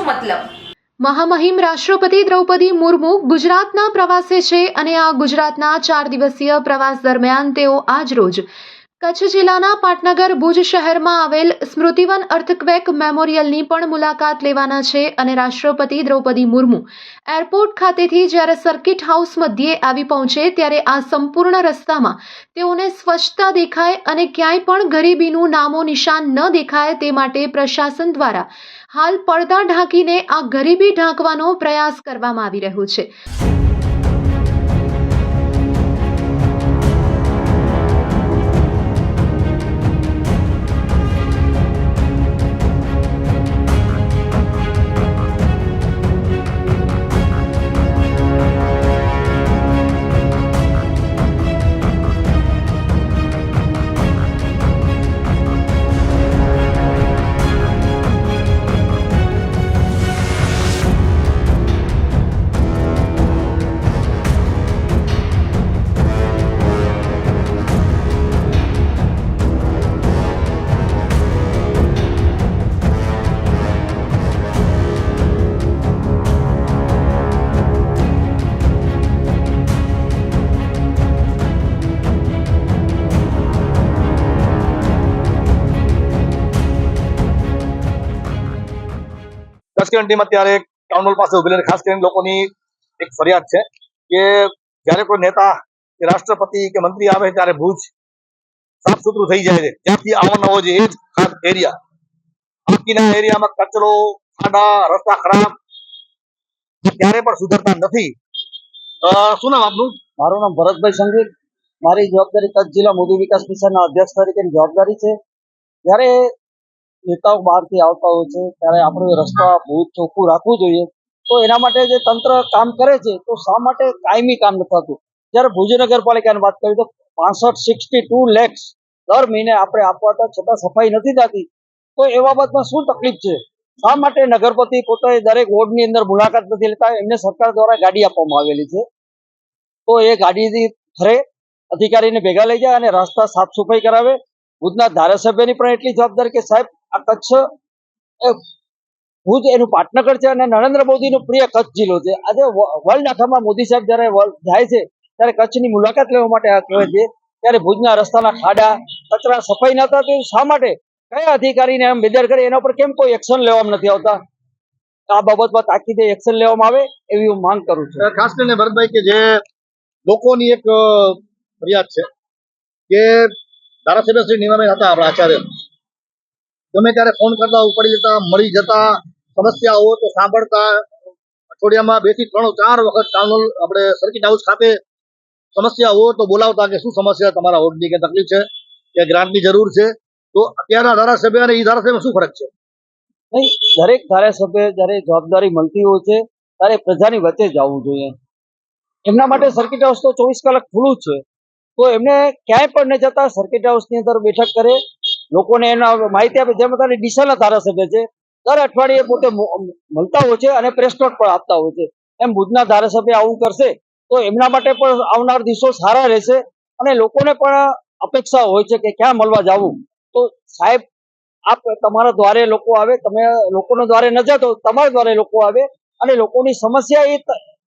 શું મતલબ? મહામહિમ રાષ્ટ્રપતિ દ્રૌપદી મુર્મુ ગુજરાતના પ્રવાસે છે અને આ ગુજરાતના 4 દિવસીય પ્રવાસ દરમિયાન તેઓ આજરોજ કચ્છ જિલ્લાના પાટનગર ભુજ શહેરમાં આવેલ સ્મૃતિવન અર્થક્વેક મેમોરિયલની પણ મુલાકાત લેવાના છે અને રાષ્ટ્રપતિ દ્રૌપદી મુર્મુ એરપોર્ટ ખાતેથી જ્યારે સર્કિટ હાઉસ મધ્યે આવી પહોંચે ત્યારે આ સંપૂર્ણ રસ્તામાં તેઓને સ્વચ્છતા દેખાય અને ક્યાંય પણ ગરીબીનું નામો નિશાન ન દેખાય તે માટે પ્રશાસન દ્વારા હાલ પડદા ઢાંકીને આ ગરીબી ઢાંકવાનો પ્રયાસ કરવામાં આવી રહ્યો છે। કચ્છ ટીમ અત્યારે ટાઉન હોલ પાસે ઉભી ખાસ કરીને લોકોની એક ફરિયાદ છે કે જ્યારે કોઈ નેતા કે રાષ્ટ્રપતિ કે મંત્રી આવે ત્યારે ભુજ સાફ સુથરું થઈ જાય છે, ત્યાંથી આવવાનો હોય છે એ જ ખાસ એરિયા, બાકીના એરિયામાં કચરો, ખાડા, રસ્તા ખરાબ ત્યારે પણ સુધરતા નથી। શું નામ આપનું? મારું નામ ભરતભાઈ સંગીત। મારી જવાબદારી કચ્છ જિલ્લા મોદી વિકાસ મિશનના અધ્યક્ષ તરીકેની જવાબદારી છે। જ્યારે નેતાઓ બહારથી આવતા હોય છે ત્યારે આપણે રસ્તા ભુજ ચોખ્ખું રાખવું જોઈએ, તો એના માટે જે તંત્ર કામ કરે છે તો શા માટે કાયમી કામ નથી થતું? જ્યારે ભુજ નગરપાલિકાની વાત કરીએ તો 62 lakhs દર મહિને આપણે આપવા છતાં સફાઈ નથી થતી, તો એ બાબતમાં શું તકલીફ છે? શા માટે નગરપતિ પોતે દરેક વોર્ડની અંદર મુલાકાત નથી લેતા? એમને સરકાર દ્વારા ગાડી આપવામાં આવેલી છે, તો એ ગાડીથી ફરે, અધિકારીને ભેગા લઈ જાય અને રસ્તા સાફ સફાઈ કરાવે। ભુજના ધારાસભ્યની પણ એટલી જવાબદારી કે સાહેબ આ કચ્છ ભુજ એનું પાટનગર છે અને નરેન્દ્ર મોદીનો પ્રિય કચ્છ જિલ્લો છે। આજે વર્લ્ડ આખામાં મોદી સાહેબ જ્યારે જાય છે ત્યારે કચ્છની મુલાકાત લેવા માટે આ કહેવાય છે, ત્યારે ભુજના રસ્તાના ખાડા, કચરા સફાઈ ન થતી શા માટે? કયા અધિકારીને એમ બેદરકારી, એના પર કેમ કોઈ એક્શન લેવામાં નથી આવતા? આ બાબતમાં તાકીદે એક્શન લેવામાં આવે એવી હું માંગ કરું છું। ખાસ કરીને ભરતભાઈ કે જે લોકોની એક ફરિયાદ છે કે ધારાસભ્ય શ્રી નીમાબેન હતા આપણા આચાર્ય, ગમે ત્યારે ફોન કરતા ઉપાડી લેતા, મળી જતા, સમસ્યા હોય તો સાંભળતા, અઠવાડિયામાં 2 થી 3 4 વખત ટાઉન હોલ આપણે સર્કિટ હાઉસ ખાતે સમસ્યા હોય તો બોલાવતા કે શું સમસ્યા તમારા હોડની કે તકલીફ છે કે ગ્રાન્ટની જરૂર છે, તો અત્યારના ધારાસભ્ય અને એ ધારાસભ્યમાં શું ફરક છે? નહીં, દરેક ધારાસભ્ય જ્યારે જવાબદારી મળતી હોય છે ત્યારે પ્રજાની વચ્ચે જવું જોઈએ। એમના માટે સર્કિટ હાઉસ તો 24 કલાક ખુલ્લું જ છે, તો એમને ક્યાંય પણ ન જતા સર્કિટ હાઉસની અંદર બેઠક કરે, લોકોને એના માહિતી આપે। જેમ અત્યારે ડીસાના ધારાસભ્ય છે, દર અઠવાડિયે પોતે મળતા હોય છે અને પ્રેસ નોટ પણ આપતા હોય છે, એમ ભુજના ધારાસભ્ય આવું કરશે તો એમના માટે પણ આવનાર દિવસો સારા રહેશે અને લોકોને પણ અપેક્ષા હોય છે કે ક્યાં મળવા જવું। તો સાહેબ આપ તમારા દ્વારે લોકો આવે, તમે લોકોના દ્વારે ન જતો તમારા દ્વારે લોકો આવે અને લોકોની સમસ્યા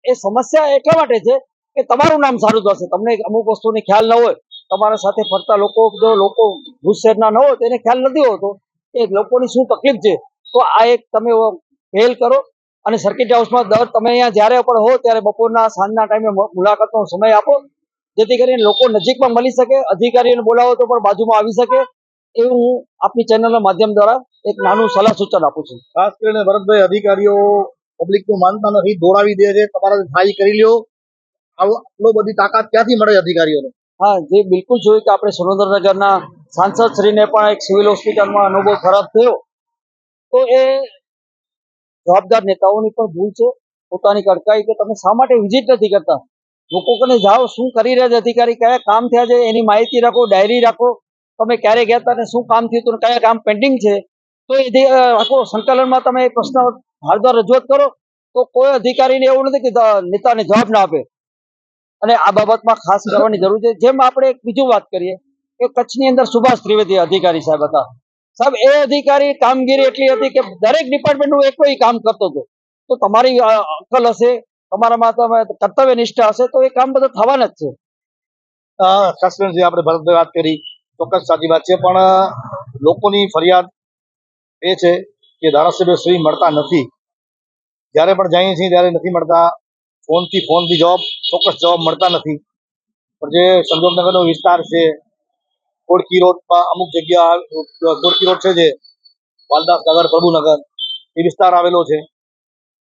એ સમસ્યા એટલા માટે છે કે તમારું નામ સારું થશે। તમને અમુક વસ્તુની ખ્યાલ ન હોય, તમારા સાથે ફરતા લોકો જો લોકો ભુજ શહેરના ન હોય તો એને ખ્યાલ નથી હોતો કે લોકોની શું તકલીફ છે, તો આ એક તમે પહેલ કરો અને સર્કિટ હાઉસમાં તમે અહીંયા જ્યારે પણ હો ત્યારે બપોરના સાંજના ટાઈમે મુલાકાતનો સમય આપો, જેથી કરીને લોકો નજીકમાં મળી શકે, અધિકારીઓને બોલાવો તો પણ બાજુમાં આવી શકે, એવું હું આપની ચેનલના માધ્યમ દ્વારા એક નાનું સલાહ સૂચન આપું છું। ખાસ કરીને ભરતભાઈ, અધિકારીઓ પબ્લિકનું માનતા નથી, દોડાવી દે છે, તમારા થાય કરી લ્યો, આટલો બધી તાકાત ક્યાંથી મળે અધિકારીઓને? હા, જે બિલકુલ જોયું કે આપણે સુરેન્દ્રનગરના સાંસદ શ્રીને પણ એક સિવિલ હોસ્પિટલમાં અનુભવ ખરાબ થયો, તો એ જવાબદાર નેતાઓની પણ ભૂલ છે, પોતાની કડકાઈ કે તમે શા માટે વિઝિટ નથી કરતા? લોકો કને જાઓ, શું કરી રહ્યા છે અધિકારી, કયા કામ થયા છે એની માહિતી રાખો, ડાયરી રાખો, તમે ક્યારે ગયા હતા ને શું કામ થયું હતું, કયા કામ પેન્ડિંગ છે તો એ રાખો। સંકલનમાં તમે એ પ્રશ્ન ધારદાર રજૂઆત કરો તો કોઈ અધિકારીને એવું નથી કે નેતાને જવાબ ના આપે, અને આ બાબતમાં ખાસ કરવાની જરૂર છે। જેમ આપણે એક બીજું વાત કરીએ કે કચ્છની અંદર સુભાષ ત્રિવેદી અધિકારી સાહેબ હતા, સાહેબ એ અધિકારી કામગીરી એટલી હતી કે દરેક ડિપાર્ટમેન્ટનું એક કામ કરતો હતો. તો તમારી અક્કલ હશે, તમારામાં તમે કર્તવ્ય નિષ્ઠા હશે તો એ કામ બધા થવાના જ છે. ખાસ કરીને જે આપણે ભરતભાઈ વાત કરી ચોક્કસ સાચી વાત છે, પણ લોકોની ફરિયાદ એ છે કે ધારાસભ્ય શ્રી મળતા નથી. જ્યારે પણ જઈએ છીએ ત્યારે નથી મળતા. ફોનથી ચોક્કસ જવાબ મળતા નથી. પણ જે સંજોગનગરનો વિસ્તાર છે, કોડકી રોડમાં અમુક જગ્યા, કોડકી રોડ છે જે વાલદાસ નગર, પ્રભુનગર એ વિસ્તાર આવેલો છે,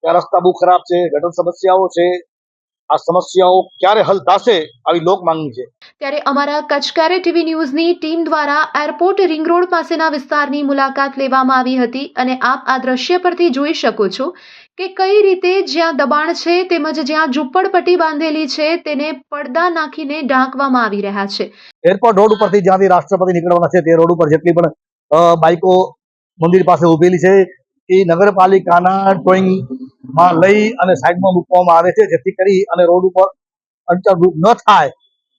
ત્યાં રસ્તા બહુ ખરાબ છે, ગટર સમસ્યાઓ છે. આ સમસ્યાઓ ક્યારે હલ થશે આવી લોક માંગણી છે. ત્યારે અમારા કચ્છ કેરે ટીવી ન્યૂઝની ટીમ દ્વારા એરપોર્ટ રિંગ રોડ પાસેના વિસ્તારની મુલાકાત લેવામાં આવી હતી અને આપ આ દ્રશ્ય પરથી જોઈ શકો છો કે કઈ રીતે જ્યાં દબાણ છે તેમજ જ્યાં ઝૂંપડપટ્ટી બાંધેલી છે તેને પડદા નાખીને ઢાંકવામાં આવી રહ્યા છે. એરપોર્ટ રોડ ઉપરથી જ્યાંથી રાષ્ટ્રપતિ નીકળવાના છે તે રોડ ઉપર જેટલી પણ બાઇકો મંદિર પાસે ઉભેલી છે એ નગરપાલિકાના ટોઈંગમાં લઈ અને સાઈડમાં મૂકવામાં આવે છે, જેથી કરી અને રોડ ઉપર અંતરરૂપ ન થાય.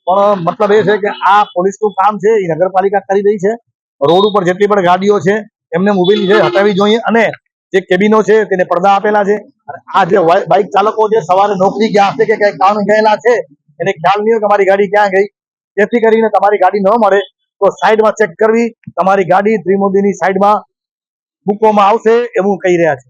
પણ મતલબ એ છે કે આ પોલીસનું કામ છે, એ નગરપાલિકા કરી રહી છે. રોડ ઉપર જેટલી પણ ગાડીઓ છે એમને ઉભેલી છે હટાવી જોઈએ, અને જે કેબિનો છે તેને પડદા આપેલા છે. અને આ જે બાઇક ચાલકો જે સવારે નોકરી ગયા હશે કે કઈ કામ ગયેલા છે એને ખ્યાલ નહીં હોય કે મારી ગાડી ક્યાં ગઈ, જેથી કરીને તમારી ગાડી ન મળે તો સાઈડમાં ચેક કરવી, તમારી ગાડી ત્રિમોદીની સાઈડમાં મૂકવામાં આવશે એવું કહી રહ્યા છે.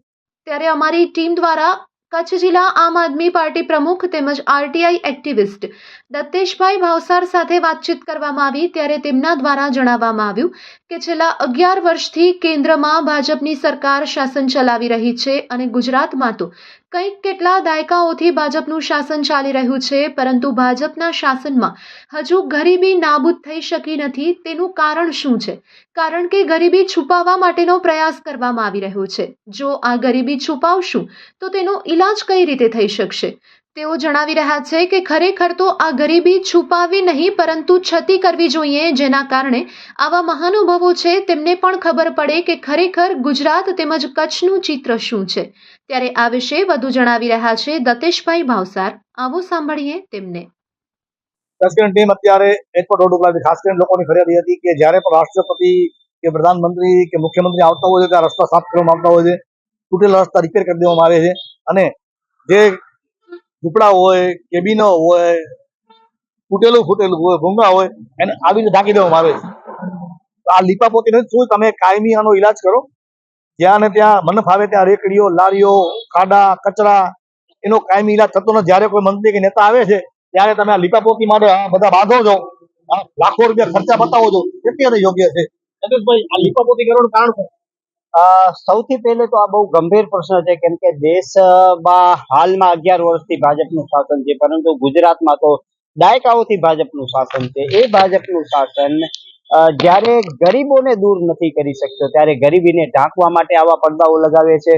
ત્યારે અમારી ટીમ દ્વારા કચ્છ જિલ્લા આમ આદમી પાર્ટી પ્રમુખ તેમજ આરટીઆઈ એક્ટિવિસ્ટ દત્તેશભાઈ ભાવસાર સાથે વાતચીત કરવામાં આવી ત્યારે તેમના દ્વારા જણાવવામાં આવ્યું કે છેલ્લા 11 વર્ષથી કેન્દ્રમાં ભાજપની સરકાર શાસન ચલાવી રહી છે અને ગુજરાતમાં તો કંઈક કેટલા દાયકાઓથી ભાજપનું શાસન ચાલી રહ્યું છે, પરંતુ ભાજપના શાસનમાં હજુ ગરીબી નાબૂદ થઈ શકી નથી. તેનું કારણ શું છે? કારણ કે ગરીબી છુપાવવા માટેનો પ્રયાસ કરવામાં આવી રહ્યો છે. જો આ ગરીબી છુપાવશું તો તેનો ઈલાજ કઈ રીતે થઈ શકશે? તેઓ જણાવી રહ્યા છે કે ખરેખર તો આ ગરીબી છુપાવવી નહીં પરંતુ છતી કરવી જોઈએ, જેના કારણે આવા મહાનુભાવો છે તેમને પણ ખબર પડે કે ખરેખર ગુજરાત તેમજ કચ્છનું ચિત્ર શું છે. ત્યારે આ વિશે વધુ જણાવી રહ્યા છે દત્તેશભાઈ ભાવસાર. આવો સાંભળીએ તેમને. ખાસ કરીને ટીમ અત્યારે એરપોર્ટ રોડ ઉપર ખાસ કરીને લોકોની ફરિયાદ એ હતી કે જ્યારે પણ રાષ્ટ્રપતિ કે પ્રધાનમંત્રી કે મુખ્યમંત્રી આવતા હોય છે ત્યાં રસ્તા સાફ કરવામાં આવતા હોય છે, તૂટેલા રસ્તા રિપેર કરી દેવામાં આવે છે, અને જે ઝૂંપડા હોય, કેબિનો હોય, ફૂટેલું હોય, ભૂંગા હોય એને આવીને ઢાંકી દેવામાં આવે છે. તો આ લીપાપોતી નથી, શું તમે કાયમી આનો ઈલાજ કરો. જ્યાં ને ત્યાં મન ફાવે ત્યાં રેકડીઓ, લારીઓ, ખાડા, કચરા એનો કાયમી ઈલાજ થતો નથી. જ્યારે કોઈ મંત્રી કે નેતા આવે છે ત્યારે તમે આ લીપાપોતી માટે બધા બાંધો છો, લાખો રૂપિયા ખર્ચા બતાવો છો, કેટલી યોગ્ય છે? નરેશભાઈ, આ લીપાપોતી કરવાનું કારણ શું? સૌથી પહેલે તો આ બહુ ગંભીર પ્રશ્ન છે, કેમ કે દેશમાં હાલમાં 11 વર્ષથી ભાજપનું શાસન છે, પરંતુ ગુજરાતમાં તો દાયકાઓથી ભાજપનું શાસન છે. એ ભાજપનું શાસન જ્યારે ગરીબોને દૂર નથી કરી શકતો ત્યારે ગરીબીને ઢાંકવા માટે આવા પડદાઓ લગાવે છે.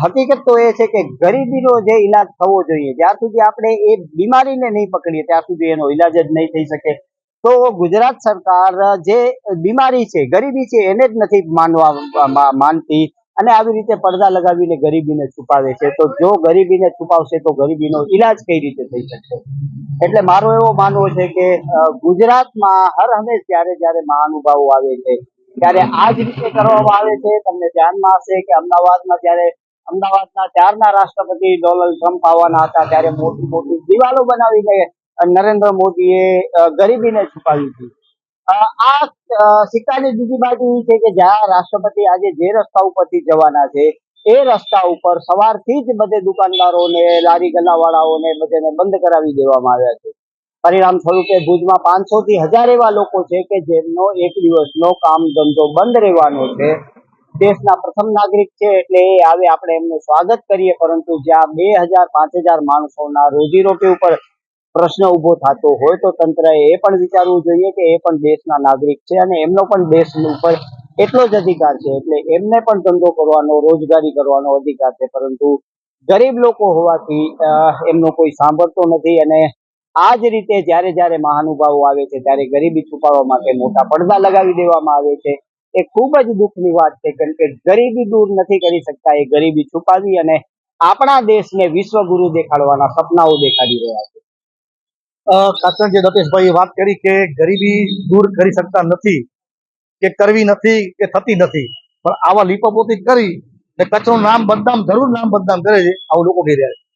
હકીકત તો એ છે કે ગરીબીનો જે ઈલાજ થવો જોઈએ, જ્યાં સુધી આપણે એ બીમારીને નહીં પકડીએ ત્યાં સુધી એનો ઈલાજ જ નહીં થઈ શકે. તો ગુજરાત સરકાર જે બીમારી છે, ગરીબી છે, એને જ નથી માનતી અને આવી રીતે પડદા લગાવીને ગરીબીને છુપાવે છે. તો જો ગરીબીને છુપાવશે તો ગરીબીનો ઈલાજ કઈ રીતે થઈ શકશે? એટલે મારો એવો માનવો છે કે ગુજરાતમાં હર હંમેશ જ્યારે મહાનુભાવો આવે છે ત્યારે આ જ રીતે કરવામાં આવે છે. તમને ધ્યાનમાં હશે કે અમદાવાદના ત્યારના રાષ્ટ્રપતિ ડોનાલ્ડ ટ્રમ્પ આવવાના હતા ત્યારે મોટી મોટી દિવાલો બનાવીને નરેન્દ્ર મોદીએ ગરીબીને છુપાવી હતી. આ સિક્કાની બીજી બાજુ એ છે કે જ્યાં રાષ્ટ્રપતિ આજે જે રસ્તા ઉપરથી જવાના છે એ રસ્તા ઉપર સવારથી જ બધે દુકાનદારોને, લારી ગલ્લાવાળાઓને બધાને બંધ કરાવી દેવામાં આવ્યા છે. પરિણામ સ્વરૂપે ભુજમાં 500 થી 1000 એવા લોકો છે કે જેમનો એક દિવસનો કામ ધંધો બંધ રહેવાનો છે. દેશના પ્રથમ નાગરિક છે એટલે એ આવે, આપણે એમનું સ્વાગત કરીએ, પરંતુ જ્યાં 2000-5000 માણસોના રોજીરોટી ઉપર પ્રશ્ન ઉભો થતો હોય તો તંત્રએ એ પણ વિચારવું જોઈએ કે એ પણ દેશના નાગરિક છે અને એમનો પણ દેશ ઉપર એટલો જ અધિકાર છે. એટલે એમને પણ ધંધો કરવાનો, રોજગારી કરવાનો અધિકાર છે, પરંતુ ગરીબ લોકો હોવાથી એમનો કોઈ સાંભળતો નથી. અને આ જ રીતે જ્યારે મહાનુભાવો આવે છે ત્યારે ગરીબી છુપાવવા માટે મોટા પડદા લગાવી દેવામાં આવે છે. એ ખૂબ જ દુઃખની વાત છે, કેમ કે ગરીબી દૂર નથી કરી શકતા, એ ગરીબી છુપાવી અને આપણા દેશને વિશ્વગુરુ દેખાડવાના સપનાઓ દેખાડી રહ્યા છે. ખાસ કરીને જે દત્તેશભાઈ વાત કરી કે ગરીબી દૂર કરી શકતા નથી, કે કરવી નથી કે થતી નથી, પણ આવા લીપાપોતી કરી ને કચ્છનું નામ બદનામ જરૂર નામ બદનામ કરે છે આવું લોકો કહી રહ્યા છે.